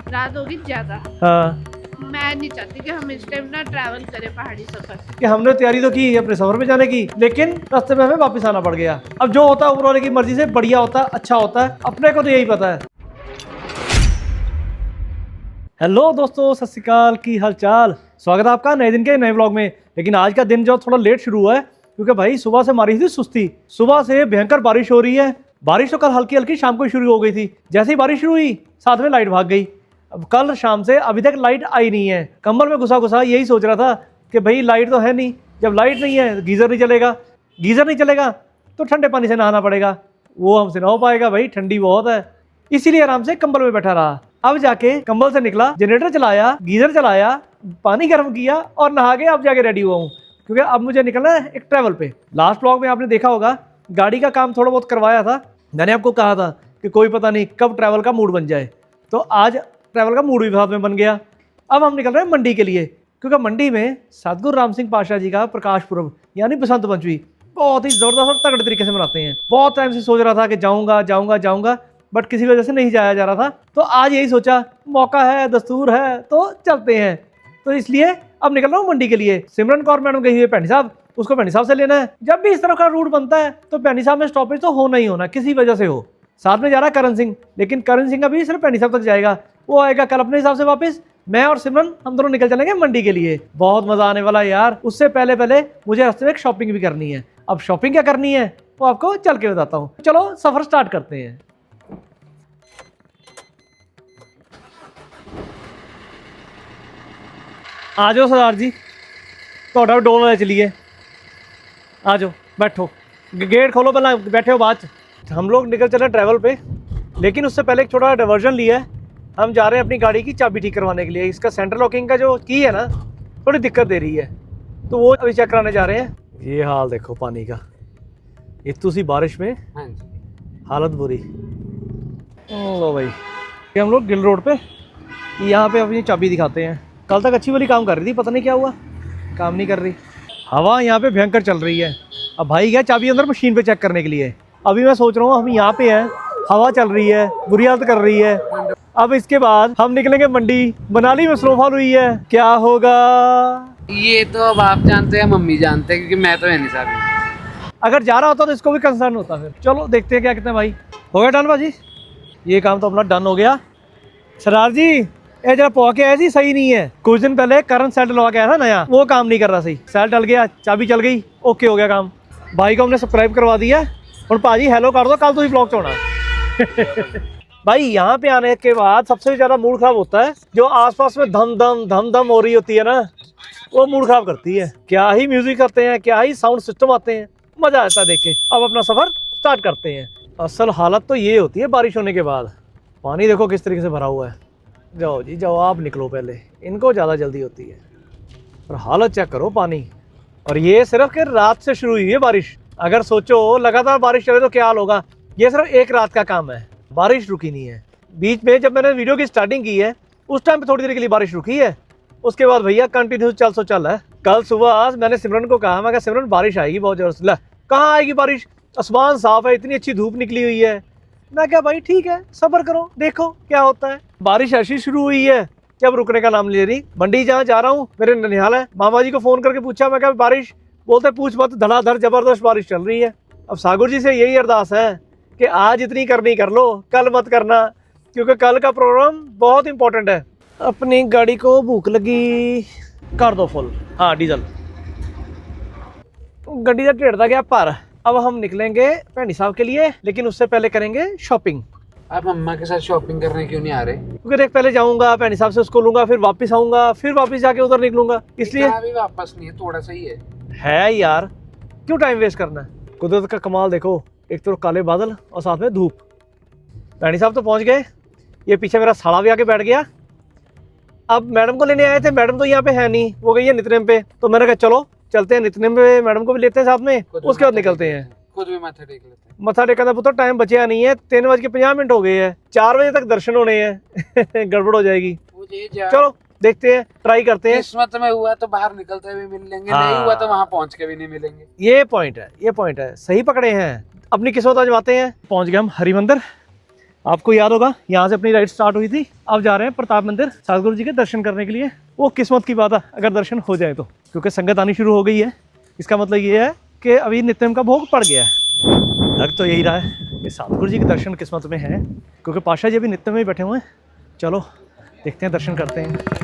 रात होगी ज्यादा। हाँ, मैं नहीं चाहती कि हम इस टाइम ना ट्रैवल करें पहाड़ी सफर। कि हमने तैयारी तो की अपने सफर में जाने की, लेकिन रास्ते में हमें वापस आना पड़ गया। अब जो होता है ऊपर वाले की मर्जी से बढ़िया होता है, अच्छा होता है, अपने को तो यही पता है। हेलो दोस्तों, सत श्री अकाल, की हाल चाल। स्वागत है आपका नए दिन के नए व्लॉग में। लेकिन आज का दिन जो थोड़ा लेट शुरू हुआ है, क्योंकि भाई सुबह से मारी थी सुस्ती। सुबह से भयंकर बारिश हो रही है। बारिश तो कल हल्की हल्की शाम को ही शुरू हो गई थी। जैसे ही बारिश शुरू हुई साथ में लाइट भाग गई। अब कल शाम से अभी तक लाइट आई नहीं है। कंबल में घुसा घुसा यही सोच रहा था कि भाई लाइट तो है नहीं। जब लाइट नहीं है गीज़र नहीं चलेगा, गीज़र नहीं चलेगा तो ठंडे पानी से नहाना पड़ेगा। वो हमसे ना हो पाएगा भाई, ठंडी बहुत है। इसीलिए आराम से कंबल में बैठा रहा। अब जाके कंबल से निकला, जनरेटर चलाया, गीजर चलाया, पानी गर्म किया और नहा के अब जाके रेडी हुआ हूँ, क्योंकि अब मुझे निकलना है एक ट्रैवल पे। लास्ट व्लॉग में आपने देखा होगा गाड़ी का काम थोड़ा बहुत करवाया था। मैंने आपको कहा था कि कोई पता नहीं कब ट्रैवल का मूड बन जाए, तो आज ट्रैवल का मूड भी साथ में बन गया। अब हम निकल रहे हैं मंडी के लिए, क्योंकि मंडी में सतगुरु राम सिंह पातशाह जी का प्रकाश पुरब यानी बसंत पंचमी बहुत ही जबरदस्त और तगड़े तरीके से मनाते हैं। बहुत टाइम से सोच रहा था कि जाऊंगा जाऊंगा जाऊंगा, बट किसी वजह से नहीं जाया जा रहा था। तो आज यही सोचा, मौका है, दस्तूर है, तो चलते हैं। तो इसलिए अब निकल रहा हूँ मंडी के लिए। सिमरन कौर मैडम गई हुई है पैनी साहब, उसको पैनी साहब से लेना है। जब भी इस तरह का रूट बनता है तो पैनी साहब में स्टॉपेज तो होना ही होना, किसी वजह से हो। साथ में जा रहा है करण सिंह, लेकिन करण सिंह अभी सिर्फ पैनी साहब तक जाएगा। वो आएगा कल अपने हिसाब से वापस। मैं और सिमरन हम दोनों निकल चलेंगे मंडी के लिए। बहुत मजा आने वाला है यार। उससे पहले पहले मुझे रास्ते में एक शॉपिंग भी करनी है। अब शॉपिंग क्या करनी है वो आपको चल के बताता हूँ। चलो सफर स्टार्ट करते हैं। आ जाओ सरदार जी, थोड़ा डोल वाले चलिए। आ जाओ, बैठो, गेट खोलो, पहला बैठे हो बाद। हम लोग निकल चले ट्रैवल पे, लेकिन उससे पहले एक छोटा डाइवर्जन लिया है। हम जा रहे हैं अपनी गाड़ी की चाबी ठीक करवाने के लिए। इसका सेंट्रल लॉकिंग का जो की है ना, थोड़ी दिक्कत दे रही है, तो वो अभी चेक कराने जा रहे हैं। ये हाल देखो पानी का, इतनी सी बारिश में हालत बुरी। लो भाई, ये हम लोग गिल रोड पे यहाँ पे अपनी चाबी दिखाते हैं। कल तक अच्छी वाली काम कर रही थी, पता नहीं क्या हुआ, काम नहीं कर रही। हवा यहाँ पे भयंकर चल रही है। अब भाई गया चाबी अंदर मशीन पे चेक करने के लिए। अभी मैं सोच रहा हूँ हम यहाँ पे हैं, हवा चल रही है, बुरी हालत कर रही है। अब इसके बाद हम निकलेंगे मंडी। मनाली में स्नोफॉल हुई है, क्या होगा ये तो अब आप जानते हैं, मम्मी जानते हैं, क्योंकि मैं तो है नहीं साहब। अगर जा रहा होता तो इसको भी कंसर्न होता। फिर चलो देखते हैं क्या कहते हैं भाई। हो गया डन भाजी, ये काम तो अपना डन हो गया। सरदार जी, ये जरा पहुँच के आया जी, सही नहीं है। कुछ दिन पहले करंट सेट लगा के आया था नया, वो काम नहीं कर रहा सही। सेट डल गया, चाबी चल गई, ओके हो गया काम। भाई को हमने सब्सक्राइब करवा दिया। और भाजी हेलो कर दो, कल तो ही ब्लॉग चढ़ना भाई। यहाँ पे आने के बाद सबसे ज्यादा मूड खराब होता है जो आसपास में धम धम हो रही होती है ना, वो मूड खराब करती है। क्या ही म्यूजिक करते हैं, क्या ही साउंड सिस्टम आते हैं, मजा आता है देख के। अब अपना सफर स्टार्ट करते हैं। असल हालत तो ये होती है बारिश होने के बाद। पानी देखो किस तरीके से भरा हुआ है। जाओ जी जाओ, आप निकलो पहले, इनको ज़्यादा जल्दी होती है। और हालत चेक करो पानी। और ये सिर्फ कि रात से शुरू हुई है बारिश। अगर सोचो लगातार बारिश चले तो क्या हाल होगा। ये सिर्फ एक रात का काम है, बारिश रुकी नहीं है। बीच में जब मैंने वीडियो की स्टार्टिंग की है उस टाइम पे थोड़ी देर के लिए बारिश रुकी है, उसके बाद भैया कंटिन्यू चल सो चल है। कल सुबह मैंने सिमरन को कहा, मैं कहा सिमरन बारिश आएगी बहुत जबरदस्त। कहाँ आएगी बारिश, आसमान साफ है, इतनी अच्छी धूप निकली हुई है। मैं क्या भाई ठीक है, सब्र करो, देखो क्या होता है। बारिश ऐसी शुरू हुई है कि अब रुकने का नाम ले रही। मंडी जहाँ जा रहा हूँ मेरे ननिहाल है, मामा जी को फोन करके पूछा, मैं क्या बारिश, बोलते पूछ मत, धड़ाधड़ जबरदस्त बारिश चल रही है। अब सागर जी से यही अरदास है कि आज इतनी करनी कर लो, कल मत करना, क्योंकि कल का प्रोग्राम बहुत इंपॉर्टेंट है। अपनी गाड़ी को भूख लगी, कर दो फुल, हाँ डीजल। गड्डी का ढेड़ था गया पर। अब हम निकलेंगे भैनी साहब के लिए, लेकिन उससे पहले करेंगे शॉपिंग। आप मम्मा के साथ शॉपिंग करने क्यों नहीं आ रहे? क्योंकि देख पहले जाऊंगा भैनी साहब से, उसको लूंगा, फिर वापस आऊंगा, फिर वापस जाके उधर निकलूंगा, इसलिए। अभी वापस नहीं है, थोड़ा सा ही है यार, क्यों टाइम वेस्ट करना है। कुदरत का कमाल देखो, एक तो काले बादल और साथ में धूप। भैनी साहब तो पहुंच गए, ये पीछे मेरा साला भी आके बैठ गया। अब मैडम को लेने आए थे, मैडम तो यहाँ पे है नहीं, वो गई है नितनेम पे। तो मैंने कहा चलो चलते हैं नितनेम पे, मैडम को भी लेते हैं साथ में, उसके बाद निकलते हैं। खुद भी माथा टेक लेते हैं। मत्था टेकने का पुत्र टाइम बचा नहीं है, 3:50 हो गए हैं, 4 बजे तक दर्शन होने हैं गड़बड़ हो जाएगी। चलो देखते हैं, ट्राई करते हैं। किस्मत में हुआ तो बाहर निकलते हुए मिल लेंगे, हाँ। नहीं हुआ तो वहाँ पहुँच के भी नहीं मिलेंगे। ये पॉइंट है, ये पॉइंट है, सही पकड़े हैं। अपनी किस्मत आजमाते हैं। पहुंच गए हम हरि मंदिर। आपको याद होगा यहाँ से अपनी राइड स्टार्ट हुई थी, अब जा रहे हैं प्रताप मंदिर सतगुरु जी के दर्शन करने के लिए। वो किस्मत की बात है अगर दर्शन हो जाए तो, क्योंकि संगत आनी शुरू हो गई है। इसका मतलब ये है कि अभी नित्यम का भोग पड़ गया है। लग तो यही रहा है कि सतगुरु जी के दर्शन किस्मत में है, क्योंकि पाशा जी अभी नित्यम में ही बैठे हुए हैं। चलो देखते हैं, दर्शन करते हैं।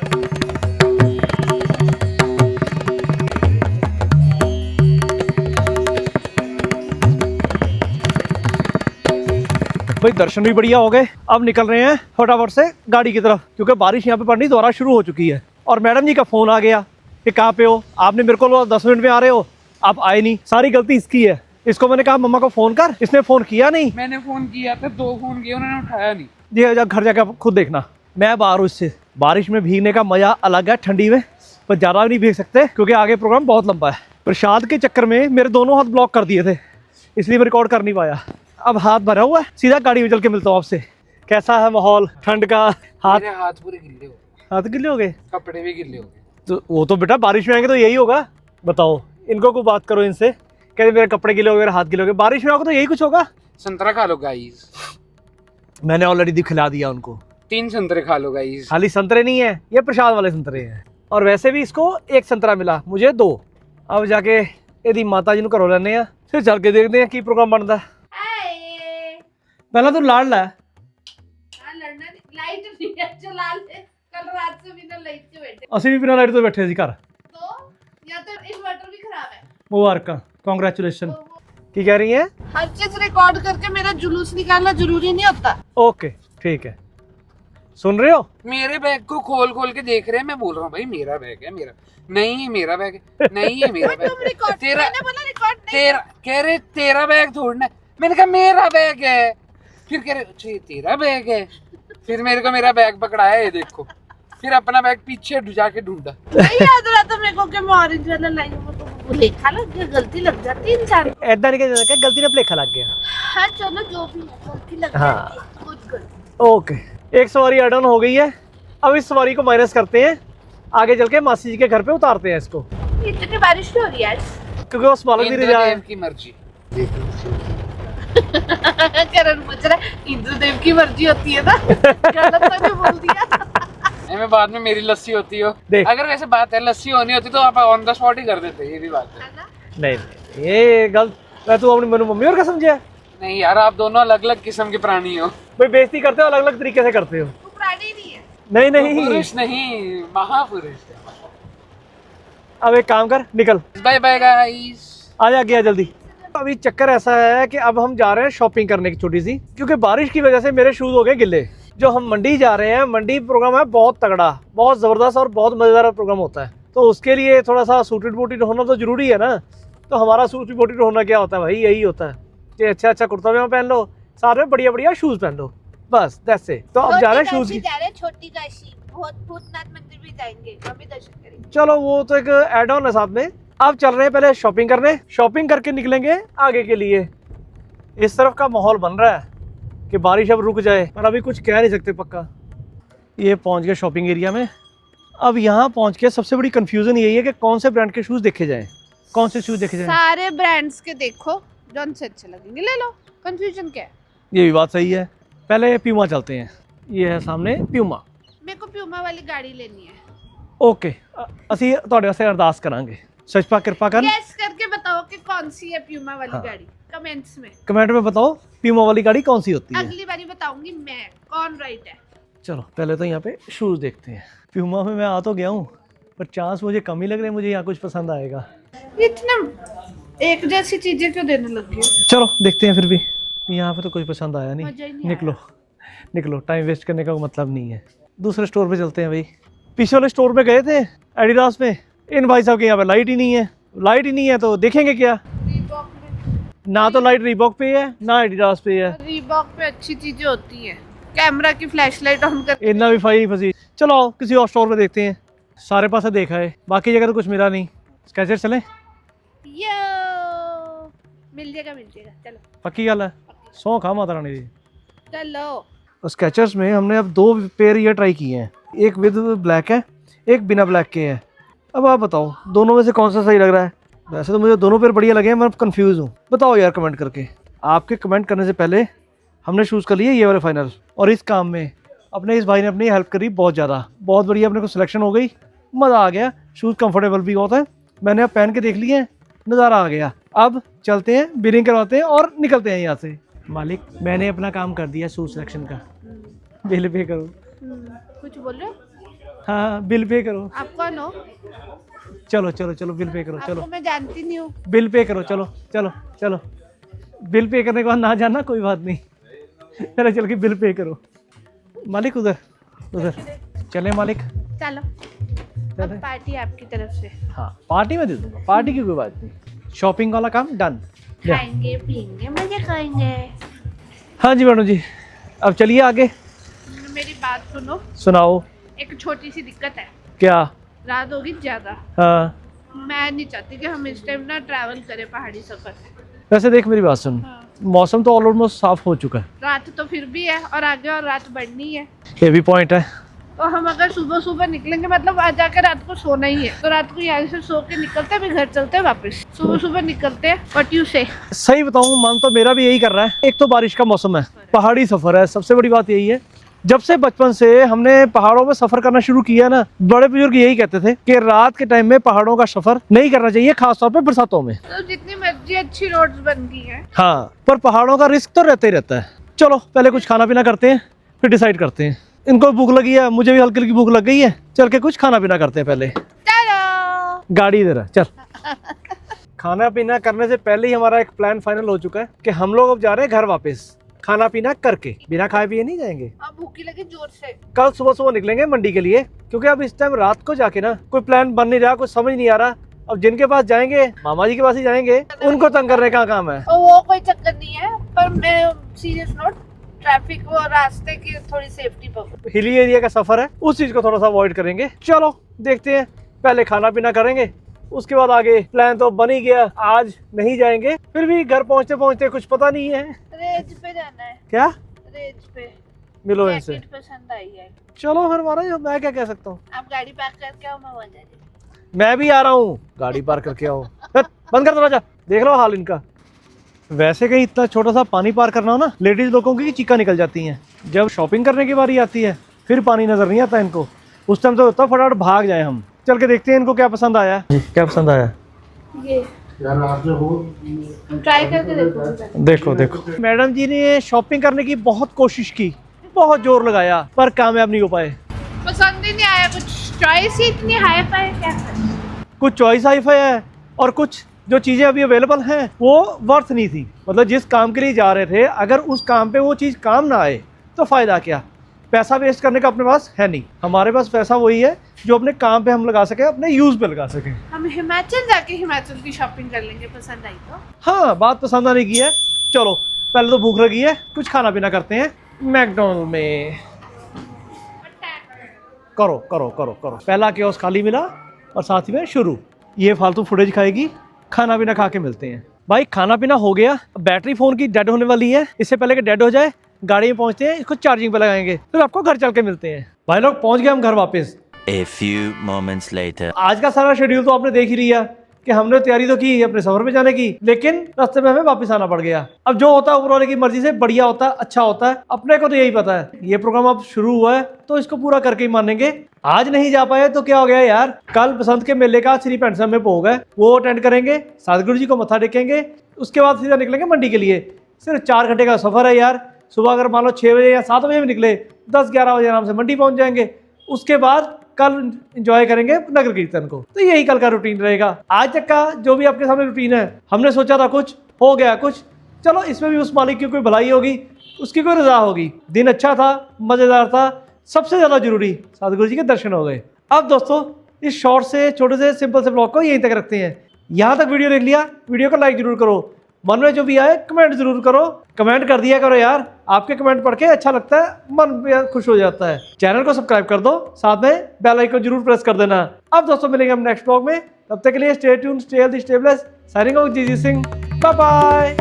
भाई दर्शन भी बढ़िया हो गए, अब निकल रहे हैं फटाफट से गाड़ी की तरफ, क्योंकि बारिश यहाँ पे पड़नी दोबारा शुरू हो चुकी है। और मैडम जी का फोन आ गया कि कहाँ पे हो, आपने मेरे को बोला 10 मिनट में आ रहे हो, आप आए नहीं। सारी गलती इसकी है। इसको मैंने कहा मम्मा को फोन कर, इसने फोन किया नहीं। मैंने फोन किया था, 2 फोन किए, उन्होंने उठाया नहीं। जी घर जाकर आप खुद देखना। मैं बाहर हूँ, इससे बारिश में भीगने का मजा अलग है, ठंडी में, पर ज़्यादा नहीं भीग सकते क्योंकि आगे प्रोग्राम बहुत लंबा है। प्रसाद के चक्कर में मेरे दोनों हाथ ब्लॉक कर दिए थे, इसलिए मैं रिकॉर्ड कर नहीं पाया। अब हाथ भरा हुआ है, सीधा गाड़ी में चल के मिलता हूँ आपसे। कैसा है माहौल ठंड का? मेरे हाथ पूरे गिल्ले हो गए, हाथ गिल्ले हो गए, कपड़े भी गिल्ले हो गए। तो वो तो बेटा बारिश में आएंगे तो यही होगा। बताओ इनको को बात करो इनसे, कहते मेरे कपड़े गिले हो गए, मेरे हाथ गिले हो गए। बारिश में आओगे तो यही कुछ होगा। संतरा खा लो गाइस, मैंने ऑलरेडी खिला दिया उनको। 3 संतरे खा लो गाइस। खाली संतरे नहीं है, ये प्रसाद वाले संतरे हैं। और वैसे भी इसको 1 संतरा मिला, मुझे 2। अब जाके यदि माता जी को घरों लेने हैं, फिर चल के देखते हैं की प्रोग्राम बनता है। पहला तो लाड़ ला, लड़ना लाइट नहीं है, चला ले। कल रात से बिना लाइट के बैठे, असि भी बिना लाइट तो बैठे सी घर। तो या तो इन्वर्टर भी खराब है। मुबारक, कांग्रेचुलेशन। की कह रही है? हर चीज रिकॉर्ड करके मेरा जुलूस निकालना जरूरी नहीं होता। ओके ठीक है, सुन रहे हो? मेरे बैग को खोल खोल के देख रहे हैं। मैं बोल रहा हूँ भाई मेरा बैग है, मेरा नहीं है, मेरा बैग है, नहीं है मेरा बैग। तेरा, मैंने बोला रिकॉर्ड नहीं। तेरा कह रहे तेरा बैग छोड़ना है। मैंने कहा मेरा बैग है। फिर कह रहे अच्छा ये तेरा बैग है। फिर मेरे को मेरा बैग पकड़ाया, ये देखो। फिर अपना बैग पीछे जाके ढूंढा। नहीं याद रहा था मेरे को कि मैं ऑरेंज वाला लाई हूं, तो लेखा लग गया, गलती लग जाती है इंसान को। ऐदा नहीं कहते, गलती ने प्लेखा लग गया। हाँ चलो जो भी है, गलती लग हाँ। जाती है, कुछ गलती। ओके, एक सवारी एड ऑन हो गई है। अब इस सवारी को माइनस करते हैं, आगे चल के मासी जी के घर पे उतारते हैं इसको। इतनी बारिश क्यों हो रही है आज? क्योंकि वो बालक भी रह इंद्रदेव की मर्जी। करण पूछ रहा है, इंद्रदेव की मर्जी होती है ना? गलत तो नहीं बोल दिया। मैं बाद में मेरी लस्सी होती हो। देख। अगर वैसे बात है लस्सी होनी होती तो आप ऑन द स्पॉट ही कर देते, ये भी बात है। नहीं ये गलत। मैं तू अपनी मनु मम्मी और का समझा? नहीं यार, आप दोनों अलग अलग किस्म के प्राणी हो। भाई बेइज्जती करते हो, अलग अलग तरीके से करते हो। तू प्राणी नहीं है। नहीं तो नहीं, पुरुष नहीं, महापुरुष। अब एक काम कर, निकल। Bye bye guys. आ जा गया जल्दी। अभी चक्कर ऐसा है कि अब हम जा रहे हैं शॉपिंग करने की छोटी सी, क्योंकि बारिश की वजह से मेरे शूज हो गए गिले। जो हम मंडी जा रहे हैं, मंडी प्रोग्राम है बहुत तगड़ा, बहुत ज़बरदस्त और बहुत मज़ेदार प्रोग्राम होता है। तो उसके लिए थोड़ा सा सूटेड बूटेड होना तो ज़रूरी है ना। तो हमारा सूटेड बूटेड होना क्या होता है भाई, यही होता है कि अच्छा कुर्ता पजामा पहन लो, साथ में बढ़िया बढ़िया शूज़ पहन लो, बस दैट्स इट। तो अब जा रहे हैं शूज़ की। छोटी काशी, भूतनाथ मंदिर भी जाएंगे, वहाँ भी दर्शन करेंगे। चलो वो तो एक एड ऑन है साथ में। अब चल रहे हैं पहले शॉपिंग करने, शॉपिंग करके निकलेंगे आगे के लिए। इस तरफ का माहौल बन रहा है कि बारिश अब रुक जाए, पर अभी कुछ कह नहीं सकते पक्का। ये पहुंच गए शॉपिंग एरिया में। अब यहाँ पहुंच के सबसे बड़ी कंफ्यूजन यही है कि कौन से ब्रांड के शूज़ देखे जाएं, कौन से शूज़ देखे जाएं। सारे ब्रांड्स के देखो, जौन से अच्छे लगेंगे ले लो, कंफ्यूजन क्या है? ये भी बात सही है। पहले प्यूमा चलते हैं, ये है सामने प्यूमा। मेरे को प्यूमा वाली गाड़ी लेनी है। ओके, ਅਸੀਂ ਤੁਹਾਡੇ ਵਾਸਤੇ ਅਰਦਾਸ ਕਰਾਂਗੇ, सचपा कृपा कर। गैस करके बताओ कि कौन सी है प्यूमा वाली गाड़ी, कमेंट्स में। कमेंट में बताओ प्यूमा वाली गाड़ी कौन सी होती है। अगली बारी बताऊंगी मैं कौन राइट है। चलो पहले तो यहाँ पे शूज़ देखते हैं। प्यूमा में मैं आ तो गया हूँ, पर चांस मुझे कम ही लग रहे हैं, मुझे यहाँ कुछ पसंद आएगा। इतना एक जैसी चीजें क्यों देने लग गए? चलो देखते हैं। फिर भी यहाँ पे तो कुछ पसंद आया मजा ही नहीं। नहीं निकलो निकलो, टाइम वेस्ट करने का कोई मतलब नहीं है। दूसरे स्टोर पे चलते हैं भाई। पीछे वाले स्टोर पे गए थे एडिडास में, इन भाई साहब के यहाँ पे लाइट ही नहीं है। लाइट ही नहीं है तो देखेंगे क्या? रीबॉक में ना तो लाइट रीबॉक पे है ना एडिडास पे है। रीबॉक पे अच्छी चीजें होती हैं, कैमरा की फ्लैशलाइट ऑन कर। इतना भी फाई फसी। चलो आओ किसी और स्टोर पे देखते हैं। सारे पास देखा है, बाकी जगह तो कुछ मिला नहीं। स्केचर चले? यो मिल जाएगा चलो। पक्की गल है, सौ खा माता रानी दी। चलो स्केचर्स में हमने अब 2 पेयर ये ट्राई किए हैं, एक विद ब्लैक है, एक बिना ब्लैक के है। अब आप बताओ दोनों में से कौन सा सही लग रहा है? वैसे तो मुझे दोनों पेयर बढ़िया लगे हैं, मैं कंफ्यूज हूँ। बताओ यार कमेंट करके। आपके कमेंट करने से पहले हमने शूज़ कर लिए ये वाले फाइनल, और इस काम में अपने इस भाई ने अपनी हेल्प करी बहुत ज़्यादा, बहुत बढ़िया अपने को सिलेक्शन हो गई, मज़ा आ गया। शूज़ कंफर्टेबल भी होता है, मैंने अब पहन के देख लिए हैं, नज़ारा आ गया। अब चलते हैं, बिलिंग करवाते हैं और निकलते हैं यहाँ से। मालिक मैंने अपना काम कर दिया शूज़ सिलेक्शन का, बिल पे करो। कुछ बोल रहे हो? हाँ बिल पे करो। आप कौन हो? चलो चलो चलो बिल पे करो, चलो आपको मैं जानती नहीं हूँ। बिल पे करो, चलो चलो चलो। बिल पे करने के बाद ना जाना कोई बात नहीं, पहले चल के बिल पे करो। मालिक उधर उधर चले मालिक। चलो अब पार्टी आपकी तरफ से। हाँ पार्टी में दे दूंगा, पार्टी की कोई बात नहीं। शॉपिंग वाला काम डन। खाएंगे पियेंगे मजे करेंगे। हाँ जी मैडम जी, अब चलिए आगे। मेरी बात सुनो। सुनाओ। एक छोटी सी दिक्कत है। क्या? रात होगी ज्यादा। हाँ मैं नहीं चाहती कि हम इस टाइम ना ट्रैवल करें पहाड़ी सफर। वैसे देख मेरी बात सुन, हाँ। मौसम तो ऑलमोस्ट साफ हो चुका है। रात तो फिर भी है और आगे और रात बढ़नी है। ये भी पॉइंट है। तो हम अगर सुबह सुबह निकलेंगे मतलब आज जाकर रात को सोना ही है, तो रात को यहाँ से सो के निकलते हैं, फिर घर चलते हैं वापस। सुबह सुबह निकलते हैं। व्हाट यू से? सही बताऊं मन तो मेरा भी यही कर रहा है। एक तो बारिश का मौसम है, पहाड़ी सफर है, सबसे बड़ी बात यही है। जब से बचपन से हमने पहाड़ों में सफर करना शुरू किया ना, बड़े बुजुर्ग यही कहते थे कि रात के टाइम में पहाड़ों का सफर नहीं करना चाहिए, खासतौर पे बरसातों में। तो जितनी मर्जी अच्छी रोड्स बन गई है। हाँ पर पहाड़ों का रिस्क तो रहता ही रहता है। चलो पहले कुछ खाना पीना करते हैं, फिर डिसाइड करते हैं। इनको भूख लगी है, मुझे भी हल्की हल्की भूख लग गई है, चल के कुछ खाना पीना करते हैं पहले। चलो गाड़ी इधर है, चल। खाना पीना करने से पहले ही हमारा एक प्लान फाइनल हो चुका है कि हम लोग अब जा रहे हैं घर वापस, खाना पीना करके। बिना खाए पिए नहीं जाएंगे। अब भूखी लगी जोर से। कल सुबह सुबह निकलेंगे मंडी के लिए, क्योंकि अब इस टाइम रात को जाके ना कोई प्लान बन नहीं रहा, कुछ समझ नहीं आ रहा। अब जिनके पास जाएंगे मामा जी के पास ही जाएंगे, उनको तंग करने का काम है। और वो कोई चक्कर नहीं है, पर मैं सीरियस नोट, ट्रैफिक और रास्ते की थोड़ी सेफ्टी पकड़ो। हिली एरिया का सफर है, उस चीज को थोड़ा सा अवॉइड करेंगे। चलो देखते हैं, पहले खाना पीना करेंगे, उसके बाद आगे। प्लान तो बन ही गया, आज नहीं जाएंगे, फिर भी घर पहुंचते पहुंचते कुछ पता नहीं है। रेज पे जाना है। क्या? रेज पे मिलो इनसे। जैकेट पसंद आई है। चलो फिर महाराज, मैं क्या कह सकता हूँ। आप गाड़ी पार्क करके आओ, मैं वहाँ जा रही हूँ। मैं भी आ रहा हूँ, गाड़ी पार करके आओ। बंद कर दरवाजा, देख लो हाल इनका। वैसे कहीं इतना छोटा सा पानी पार करना हो ना, लेडीज लोगों की चीखा निकल जाती हैं। जब शॉपिंग करने की बारी आती है फिर पानी नजर नहीं आता इनको, उस टाइम तो होता फटाफट भाग जाए हम। चल के देखते हैं इनको क्या पसंद आया है। क्या पसंद आया? ये ट्राई करके देखो। देखो देखो, मैडम जी ने शॉपिंग करने की बहुत कोशिश की, बहुत जोर लगाया, पर कामयाब नहीं हो पाए। पसंद ही नहीं आया कुछ, चॉइस ही इतनी हाई फाई, क्या करें। कुछ चॉइस हाई फाई है और कुछ जो चीज़ें अभी अवेलेबल हैं वो वर्थ नहीं थी। मतलब जिस काम के लिए जा रहे थे, अगर उस काम पे वो चीज़ काम ना आए तो फ़ायदा क्या? पैसा वेस्ट करने का अपने पास है नहीं। हमारे पास पैसा वही है जो अपने काम पे हम लगा सके, अपने यूज़ पे लगा सके। हम हिमाचल जाके हिमाचल की शॉपिंग कर लेंगे, पसंद आई तो। हाँ बात पसंद आने की है। चलो पहले तो भूख लगी है, कुछ खाना पीना करते हैं मैकडॉनल्ड में। करो करो करो करो, पहला कियोस्क खाली मिला और साथ ही में शुरू। ये फालतू फुटेज खाएगी, खाना पीना खा के मिलते हैं। भाई खाना पीना हो गया, बैटरी फ़ोन की डेड होने वाली है। इससे पहले कि डेड हो जाए गाड़ी में पहुंचते हैं, इसको चार्जिंग पे लगाएंगे, फिर आपको घर चल के मिलते हैं। भाई लोग पहुंच गए हम घर वापस। A few moments later. आज का सारा शेड्यूल तो आपने देख ही लिया कि हमने तैयारी तो की अपने सफर पे जाने की, लेकिन रास्ते में हमें वापस आना पड़ गया। अब जो होता है ऊपर वाले की मर्जी से बढ़िया होता है, अच्छा होता है, अपने को तो यही पता है। ये प्रोग्राम अब शुरू हुआ है तो इसको पूरा करके ही मानेंगे। आज नहीं जा पाए तो क्या हो गया यार, कल बसंत के मेले का श्री पेंट में भोग है, वो अटेंड करेंगे, सतगुरु जी को मत्था टेकेंगे, उसके बाद सीधा निकलेंगे मंडी के लिए। सिर्फ 4 घंटे का सफर है यार। सुबह अगर मान लो 6 बजे या 7 बजे भी निकले, 10-11 बजे आराम से मंडी पहुंच जाएंगे। उसके बाद कल एंजॉय करेंगे नगर कीर्तन को। तो यही कल का रूटीन रहेगा। आज तक का जो भी आपके सामने रूटीन है, हमने सोचा था कुछ, हो गया कुछ। चलो इसमें भी उस मालिक की कोई भलाई होगी, उसकी कोई रजा होगी। दिन अच्छा था, मज़ेदार था, सबसे ज़्यादा जरूरी सतगुरु जी के दर्शन हो गए। अब दोस्तों इस शॉर्ट से छोटे से सिंपल से ब्लॉग को यहीं तक रखते हैं। यहाँ तक वीडियो देख लिया, वीडियो को लाइक जरूर करो, मन में जो भी आए कमेंट जरूर करो। कमेंट कर दिया करो यार, आपके कमेंट पढ़ के अच्छा लगता है, मन भी खुश हो जाता है। चैनल को सब्सक्राइब कर दो, साथ में बेल आइकन जरूर प्रेस कर देना। अब दोस्तों मिलेंगे हम नेक्स्ट ब्लॉग में, तब तक के लिए stay tuned, stay healthy, stay blessed. Signing off जीजी सिंह, बाय बाय।